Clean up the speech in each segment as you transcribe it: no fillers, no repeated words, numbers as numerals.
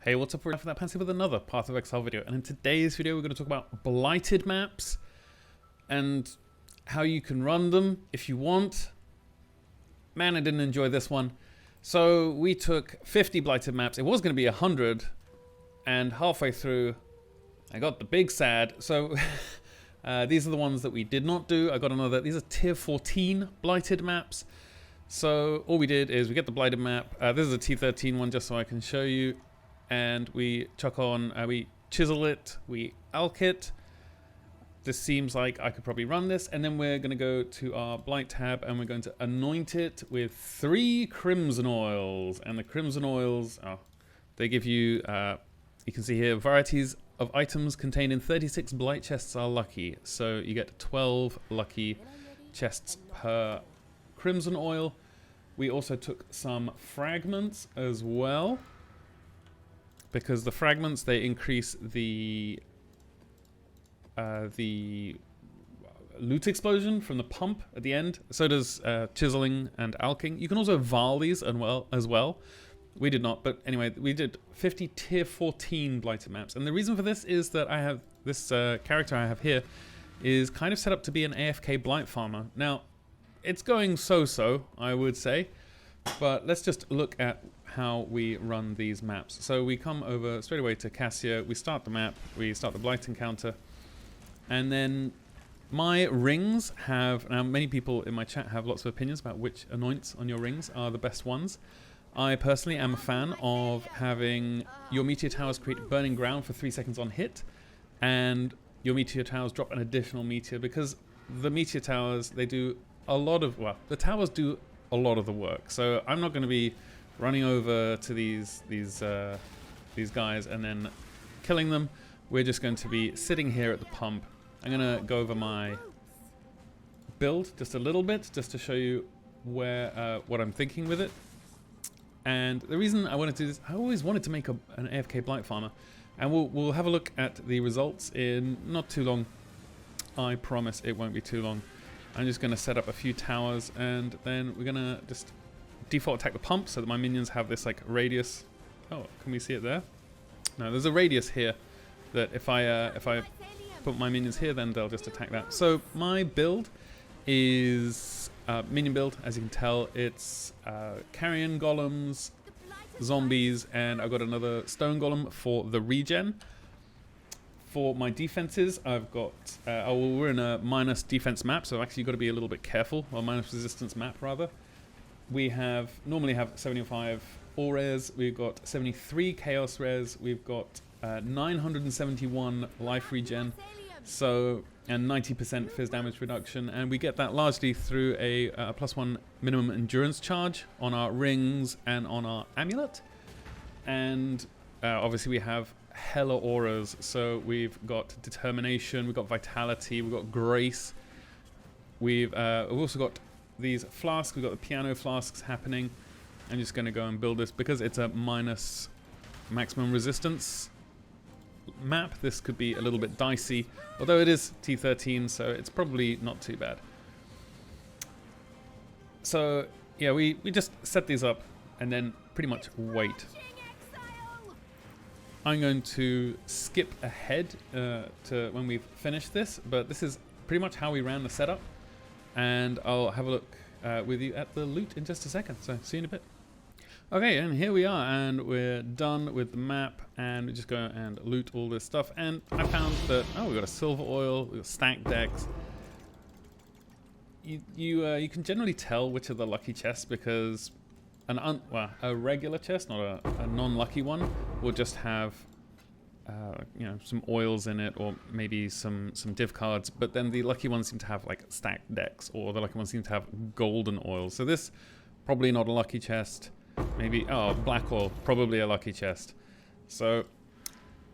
Hey, what's up? We're Without Pants with another Path of Exile video, and in today's video we're going to talk about blighted maps and how you can run them if you want. Man, I didn't enjoy this one. So we took 50 blighted maps. It was going to be 100, and halfway through I got the big sad. So these are the ones that we did not do. I got another. These are tier 14 blighted maps. So all we did is we get the blighted map. This is a T13 one, just so I can show you. And we chuck on, we chisel it, we alk it. This seems like I could probably run this. And then we're going to go to our blight tab and we're going to anoint it with 3 crimson oils. And the crimson oils, they give you, you can see here, varieties of items contained in 36 blight chests are lucky. So you get 12 lucky chests per crimson oil. We also took some fragments as well, because the fragments, they increase the loot explosion from the pump at the end. So does chiseling and alking. You can also Val these as well. We did not, but anyway, we did 50 tier 14 blighted maps. And the reason for this is that I have this character I have here is kind of set up to be an AFK blight farmer. Now, it's going so-so, I would say, but let's just look at how we run these maps. So we come over straight away to Cassia, we start the map, we start the blight encounter, and then my rings have, now many people in my chat have lots of opinions about which anoints on your rings are the best ones. I personally am a fan of having your meteor towers create burning ground for 3 seconds on hit, and your meteor towers drop an additional meteor, because the meteor towers, they do a lot of, well, the towers do a lot of the work. So I'm not going to be running over to these guys and then killing them. We're just going to be sitting here at the pump. I'm going to go over my build just a little bit, just to show you where what I'm thinking with it. And the reason I wanted to do this, I always wanted to make an AFK blight farmer, and we'll have a look at the results in not too long. I promise it won't be too long. I'm just going to set up a few towers, and then we're going to just default attack the pump so that my minions have this like radius. Oh, can we see it there? No, there's a radius here that if I put my minions here, then they'll just attack that. So my build is minion build, as you can tell. It's carrion golems, zombies, and I've got another stone golem for the regen. For my defenses, I've got, we're in a minus defense map, so I've actually got to be a little bit careful, or minus resistance map rather. We normally have 75 all res, we've got 73 chaos res, we've got 971 life regen, so, and 90% fizz damage reduction, and we get that largely through a +1 minimum endurance charge on our rings and on our amulet. And obviously we have hella auras, so we've got determination, we've got vitality, we've got grace, we've also got these flasks, we've got the piano flasks happening. I'm just going to go and build this because it's a minus maximum resistance map. This could be a little bit dicey, although it is T13, so it's probably not too bad. So yeah, we just set these up and then pretty much wait. I'm going to skip ahead to when we've finished this, but this is pretty much how we ran the setup, and I'll have a look with you at the loot in just a second, so see you in a bit. Okay, and here we are, and we're done with the map, and we just go and loot all this stuff, and I found that, oh, we've got a silver oil, we've got stacked decks. You can generally tell which are the lucky chests, because a regular chest, not a non-lucky one, will just have you know, some oils in it, or maybe some div cards, but then the lucky ones seem to have like stacked decks, or the lucky ones seem to have golden oils. So this, probably not a lucky chest. Maybe, oh, black oil, probably a lucky chest. So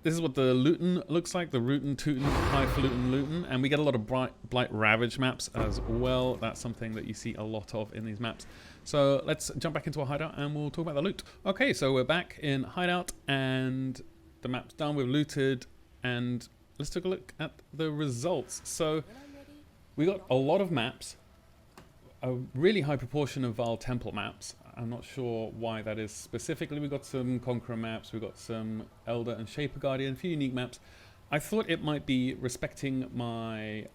this is what the looten looks like, the rootin' tootin' highfalutin looten, and we get a lot of blight ravage maps as well. That's something that you see a lot of in these maps. So let's jump back into our hideout and we'll talk about the loot. Okay, so we're back in hideout and the map's done, we've looted, and let's take a look at the results. So we got a lot of maps, a really high proportion of Val Temple maps. I'm not sure why that is specifically. We got some Conqueror maps, we got some Elder and Shaper Guardian, a few unique maps. I thought it might be respecting my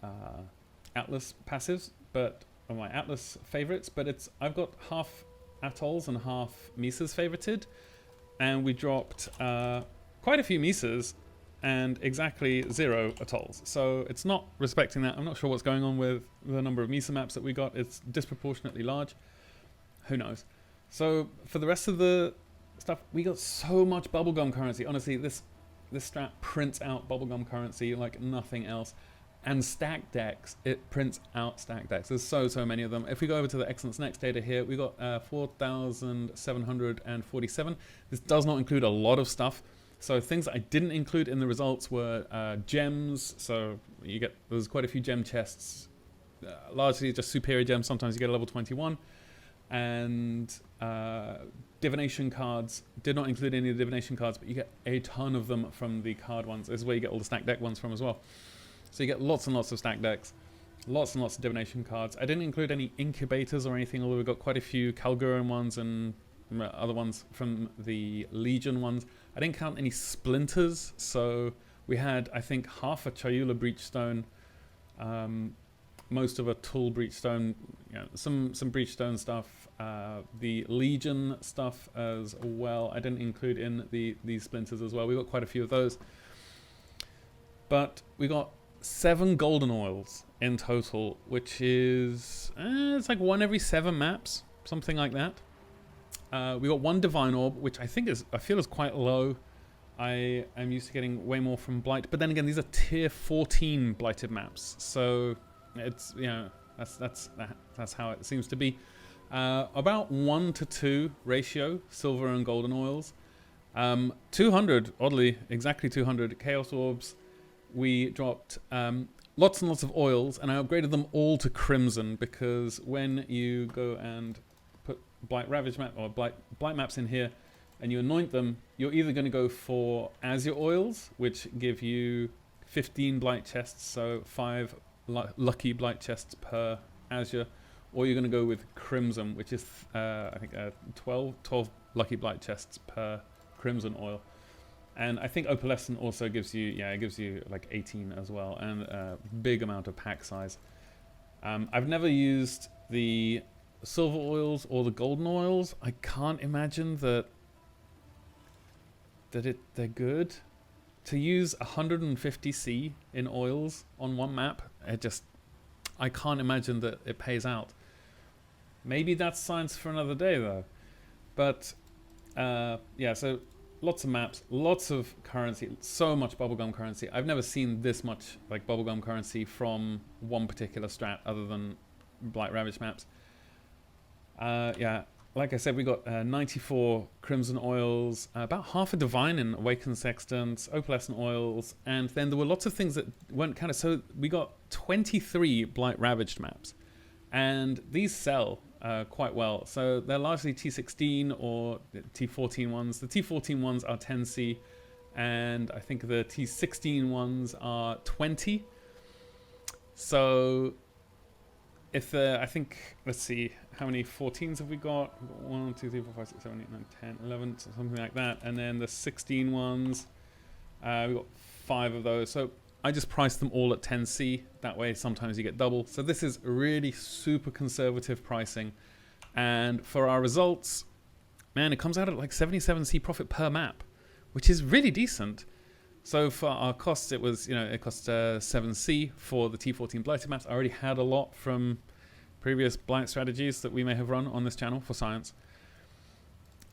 Atlas passives, or my Atlas favorites, but I've got half Atolls and half Misas favorited, and we dropped quite a few Misas and exactly 0 Atolls. So it's not respecting that. I'm not sure what's going on with the number of Misa maps that we got. It's disproportionately large. Who knows? So for the rest of the stuff, we got so much bubblegum currency. Honestly, this strat prints out bubblegum currency like nothing else. And stack decks, it prints out stack decks. There's so many of them. If we go over to the Excellence Next data here, we got 4,747. This does not include a lot of stuff. So things that I didn't include in the results were gems. So there's quite a few gem chests, largely just superior gems. Sometimes you get a level 21. And divination cards. Did not include any of the divination cards, but you get a ton of them from the card ones. This is where you get all the stack deck ones from as well. So you get lots and lots of stack decks, lots and lots of divination cards. I didn't include any incubators or anything, although we got quite a few Kalguran ones and other ones from the Legion ones. I didn't count any splinters, so we had, I think, half a Chayula Breachstone, most of a Tool Breachstone, some Breachstone stuff, the Legion stuff as well. I didn't include in these splinters as well. We got quite a few of those. But we got 7 golden oils in total, which is it's like 1 every 7 maps, something like that. We got 1 divine orb, which I feel is quite low. I am used to getting way more from Blight, but then again, these are tier 14 blighted maps, so it's that's how it seems to be. About 1 to 2 ratio silver and golden oils. 200, oddly, exactly 200 chaos orbs. We dropped lots and lots of oils, and I upgraded them all to crimson, because when you go and put Blight Ravage map or Blight maps in here and you anoint them, you're either going to go for Azure oils, which give you 15 Blight chests, so 5 lucky Blight chests per Azure, or you're going to go with crimson, which is I think 12 lucky Blight chests per crimson oil. And I think Opalescent also gives you, it gives you like 18 as well, and a big amount of pack size. I've never used the silver oils or the golden oils. I can't imagine that they're good. To use 150C in oils on one map, I can't imagine that it pays out. Maybe that's science for another day though. But yeah, so lots of maps, lots of currency, so much bubblegum currency. I've never seen this much like bubblegum currency from one particular strat other than Blight Ravage maps. Yeah, like I said, we got 94 Crimson Oils, about half a Divine in Awakened Sextants, Opalescent Oils, and then there were lots of things that weren't counted. So we got 23 Blight Ravaged maps, and these sell quite well. So they're largely T16 or T14 ones. The T14 ones are 10C, and I think the T16 ones are 20. So if I think, let's see, how many 14s have we got? We've got 1, 2, 3, 4, 5, 6, 7, 8, 9, 10, 11, something like that. And then the 16 ones, we've got 5 of those. So I just priced them all at 10C. That way sometimes you get double. So this is really super conservative pricing. And for our results, man, it comes out at like 77C profit per map, which is really decent. So for our costs, it was, it cost 7C for the T14 Blighted Maps. I already had a lot from previous Blight strategies that we may have run on this channel for science.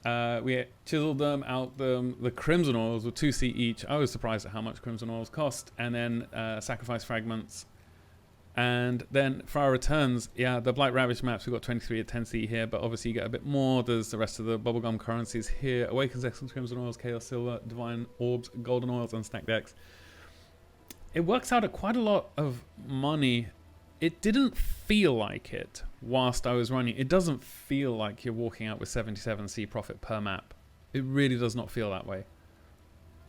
We chiseled them out. The Crimson Oils were 2C each. I was surprised at how much Crimson Oils cost. And then Sacrifice Fragments. And then for our returns, yeah, the Blight Ravage maps, we got 23 at 10C here, but obviously you get a bit more. There's the rest of the bubblegum currencies here. Awakens, Excellence, Crimson Oils, Chaos Silver, Divine Orbs, Golden Oils, and Stack Decks. It works out at quite a lot of money. It didn't feel like it whilst I was running. It doesn't feel like you're walking out with 77C profit per map. It really does not feel that way.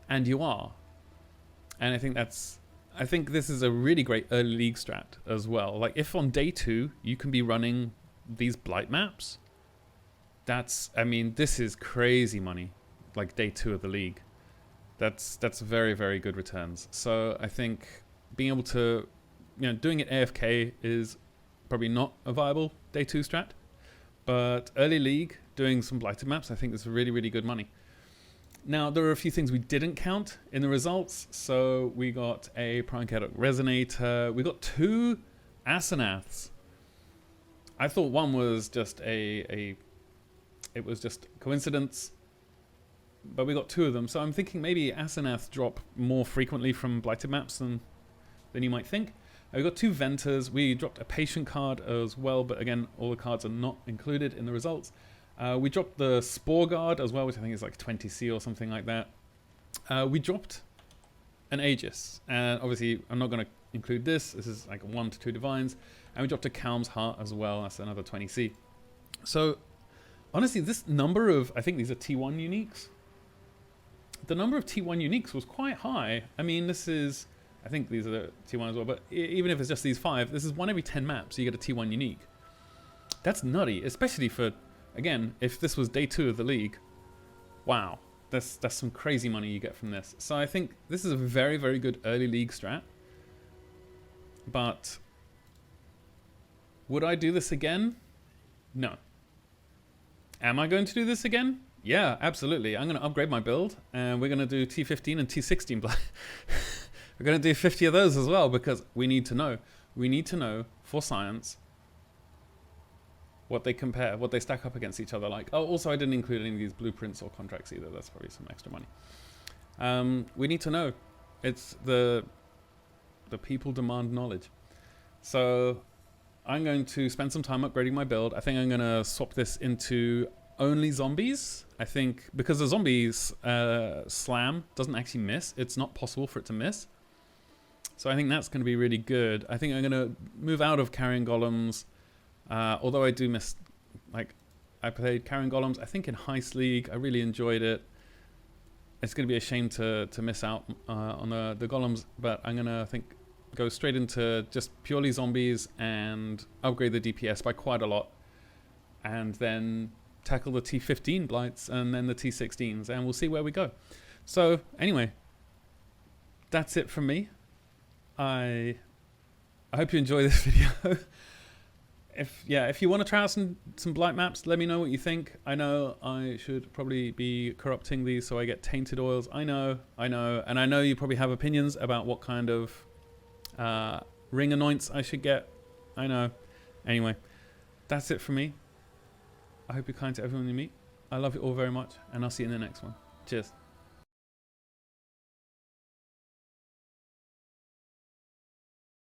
And you are. And I think this is a really great early league strat as well. Like if on day 2 you can be running these Blight maps, I mean, this is crazy money, like day 2 of the league. That's very, very good returns. So I think being able to, doing it AFK is probably not a viable day 2 strat. But early league, doing some blighted maps, I think is really, really good money. Now, there are a few things we didn't count in the results. So we got a Paranchaetic Resonator. We got 2 Asenaths. I thought one was just it was just coincidence. But we got 2 of them. So I'm thinking maybe Asenath drop more frequently from blighted maps than you might think. We got 2 Venters. We dropped a Patient card as well, but again, all the cards are not included in the results. We dropped the Spore Guard as well, which I think is like 20C or something like that. We dropped an Aegis, and obviously I'm not going to include this. This is like 1 to 2 Divines. And we dropped a Calm's Heart as well. That's another 20C. So honestly, this number of, I think these are T1 uniques. The number of T1 uniques was quite high. I mean, this is, I think these are the T1 as well, but even if it's just these 5, this is 1 every 10 maps, so you get a T1 unique. That's nutty, especially for, again, if this was day 2 of the league. Wow, that's some crazy money you get from this. So I think this is a very, very good early league strat. But would I do this again? No. Am I going to do this again? Yeah, absolutely. I'm going to upgrade my build, and we're going to do T15 and T16. We're going to do 50 of those as well, because we need to know. We need to know for science what they compare, what they stack up against each other like. Oh, also I didn't include any of these blueprints or contracts either. That's probably some extra money. We need to know. It's the people demand knowledge. So I'm going to spend some time upgrading my build. I think I'm going to swap this into only zombies. I think because the zombies slam doesn't actually miss. It's not possible for it to miss. So I think that's going to be really good. I think I'm going to move out of carrying golems. Although I do miss, like, I played carrying golems, I think in Heist League. I really enjoyed it. It's going to be a shame to miss out on the golems, but I'm going to, I think, go straight into just purely zombies and upgrade the DPS by quite a lot. And then tackle the T15 blights and then the T16s, and we'll see where we go. So anyway, that's it from me. I hope you enjoy this video. If you want to try out some blight maps, let me know what you think. I know I should probably be corrupting these so I get tainted oils. I know, and I know you probably have opinions about what kind of ring anoints I should get. I know. Anyway, that's it from me. I hope you're kind to everyone you meet. I love you all very much, and I'll see you in the next one. Cheers.